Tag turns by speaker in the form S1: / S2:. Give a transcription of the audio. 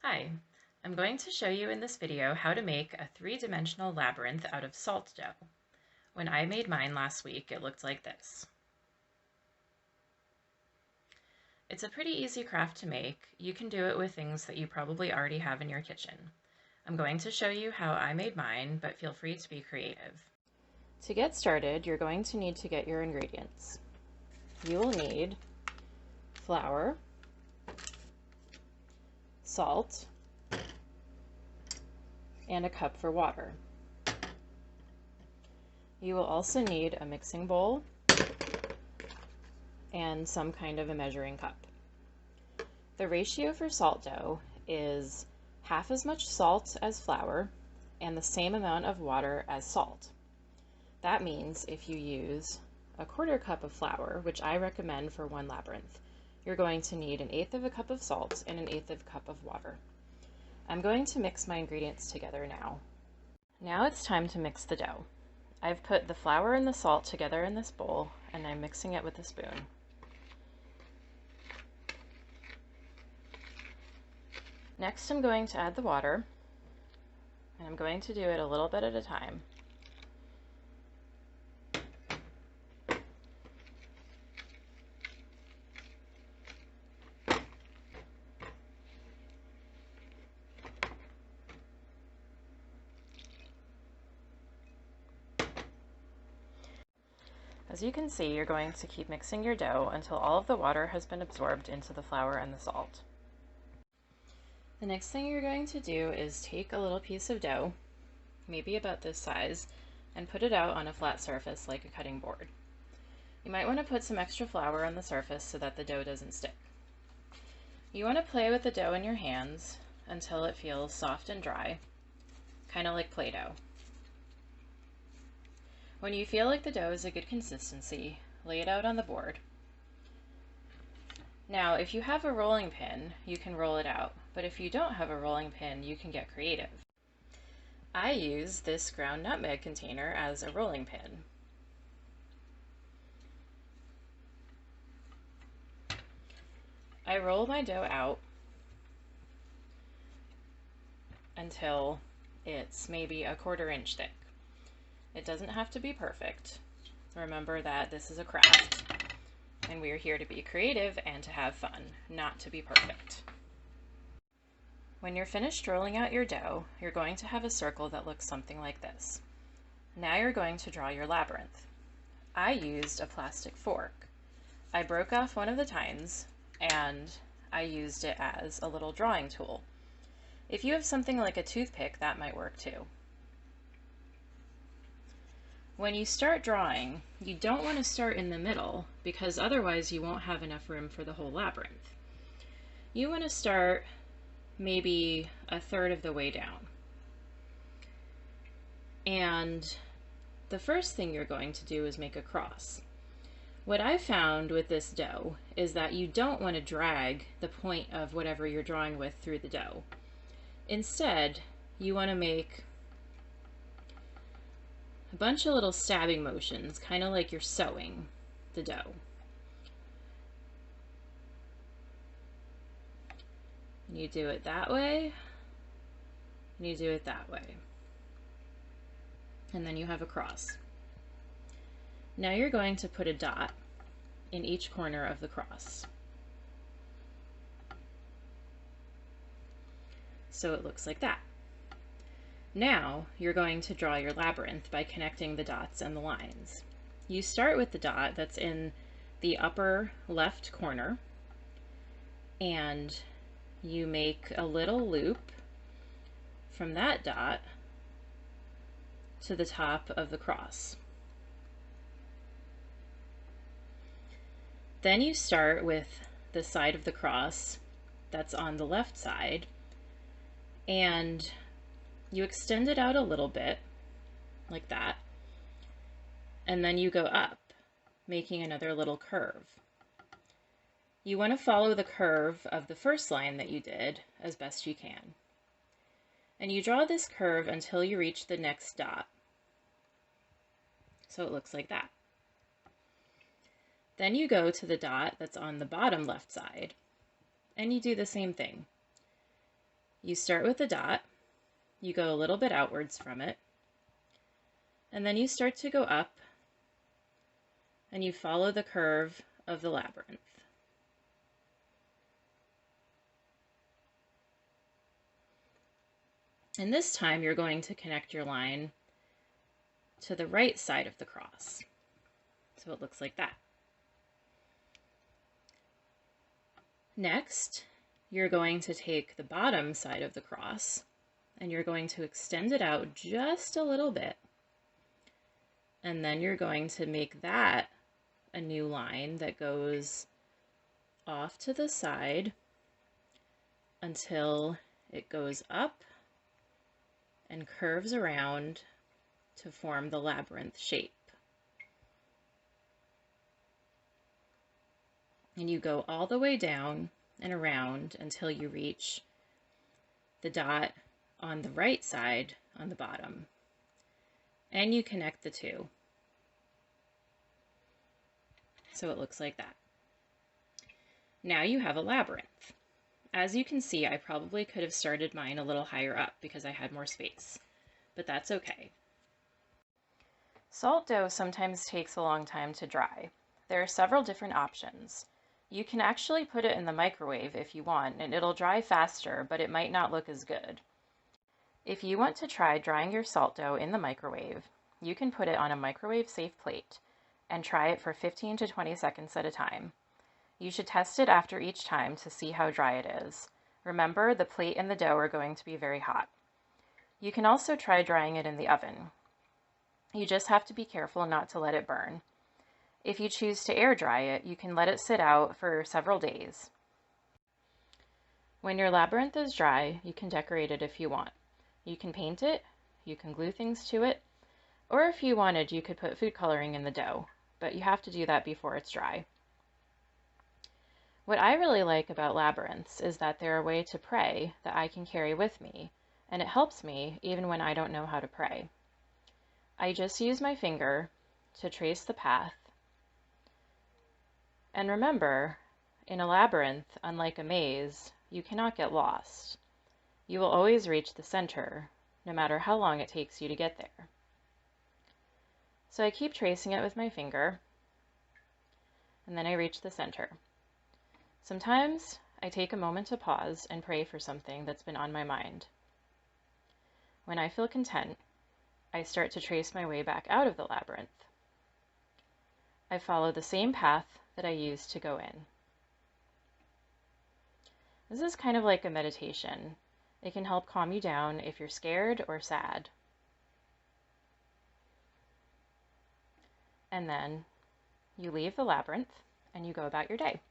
S1: Hi, I'm going to show you in this video how to make a three-dimensional labyrinth out of salt dough. When I made mine last week, it looked like this. It's a pretty easy craft to make. You can do it with things that you probably already have in your kitchen. I'm going to show you how I made mine, but feel free to be creative. To get started, you're going to need to get your ingredients. You will need flour, salt, and a cup for water. You will also need a mixing bowl and some kind of a measuring cup. The ratio for salt dough is half as much salt as flour and the same amount of water as salt. That means if you use a quarter cup of flour, which I recommend for one labyrinth, you're going to need 1/8 of a cup of salt and 1/8 of a cup of water. I'm going to mix my ingredients together now. Now it's time to mix the dough. I've put the flour and the salt together in this bowl and I'm mixing it with a spoon. Next I'm going to add the water, and I'm going to do it a little bit at a time. As you can see, you're going to keep mixing your dough until all of the water has been absorbed into the flour and the salt. The next thing you're going to do is take a little piece of dough, maybe about this size, and put it out on a flat surface like a cutting board. You might want to put some extra flour on the surface so that the dough doesn't stick. You want to play with the dough in your hands until it feels soft and dry, kind of like Play-Doh. When you feel like the dough is a good consistency, lay it out on the board. Now, if you have a rolling pin, you can roll it out, but if you don't have a rolling pin, you can get creative. I use this ground nutmeg container as a rolling pin. I roll my dough out until it's maybe a 1/4 inch thick. It doesn't have to be perfect. Remember that this is a craft, and we are here to be creative and to have fun, not to be perfect. When you're finished rolling out your dough, you're going to have a circle that looks something like this. Now you're going to draw your labyrinth. I used a plastic fork. I broke off one of the tines and I used it as a little drawing tool. If you have something like a toothpick, that might work too. When you start drawing, you don't want to start in the middle because otherwise you won't have enough room for the whole labyrinth. You want to start maybe 1/3 of the way down. And the first thing you're going to do is make a cross. What I found with this dough is that you don't want to drag the point of whatever you're drawing with through the dough. Instead, you want to make a bunch of little stabbing motions, kind of like you're sewing the dough. And you do it that way, and you do it that way. And then you have a cross. Now you're going to put a dot in each corner of the cross. So it looks like that. Now you're going to draw your labyrinth by connecting the dots and the lines. You start with the dot that's in the upper left corner, and you make a little loop from that dot to the top of the cross. Then you start with the side of the cross that's on the left side, and you extend it out a little bit, like that, and then you go up, making another little curve. You want to follow the curve of the first line that you did as best you can. And you draw this curve until you reach the next dot. So it looks like that. Then you go to the dot that's on the bottom left side, and you do the same thing. You start with a dot, you go a little bit outwards from it, and then you start to go up and you follow the curve of the labyrinth. And this time you're going to connect your line to the right side of the cross. So it looks like that. Next, you're going to take the bottom side of the cross and you're going to extend it out just a little bit. And then you're going to make that a new line that goes off to the side until it goes up and curves around to form the labyrinth shape. And you go all the way down and around until you reach the dot on the right side on the bottom. And you connect the two. So it looks like that. Now you have a labyrinth. As you can see, I probably could have started mine a little higher up because I had more space, but that's okay. Salt dough sometimes takes a long time to dry. There are several different options. You can actually put it in the microwave if you want, and it'll dry faster, but it might not look as good. If you want to try drying your salt dough in the microwave, you can put it on a microwave-safe plate and try it for 15 to 20 seconds at a time. You should test it after each time to see how dry it is. Remember, the plate and the dough are going to be very hot. You can also try drying it in the oven. You just have to be careful not to let it burn. If you choose to air dry it, you can let it sit out for several days. When your labyrinth is dry, you can decorate it if you want. You can paint it, you can glue things to it, or if you wanted, you could put food coloring in the dough, but you have to do that before it's dry. What I really like about labyrinths is that they're a way to pray that I can carry with me, and it helps me even when I don't know how to pray. I just use my finger to trace the path. And remember, in a labyrinth, unlike a maze, you cannot get lost. You will always reach the center, no matter how long it takes you to get there. So I keep tracing it with my finger, and then I reach the center. Sometimes I take a moment to pause and pray for something that's been on my mind. When I feel content, I start to trace my way back out of the labyrinth. I follow the same path that I used to go in. This is kind of like a meditation. It can help calm you down if you're scared or sad. And then you leave the labyrinth and you go about your day.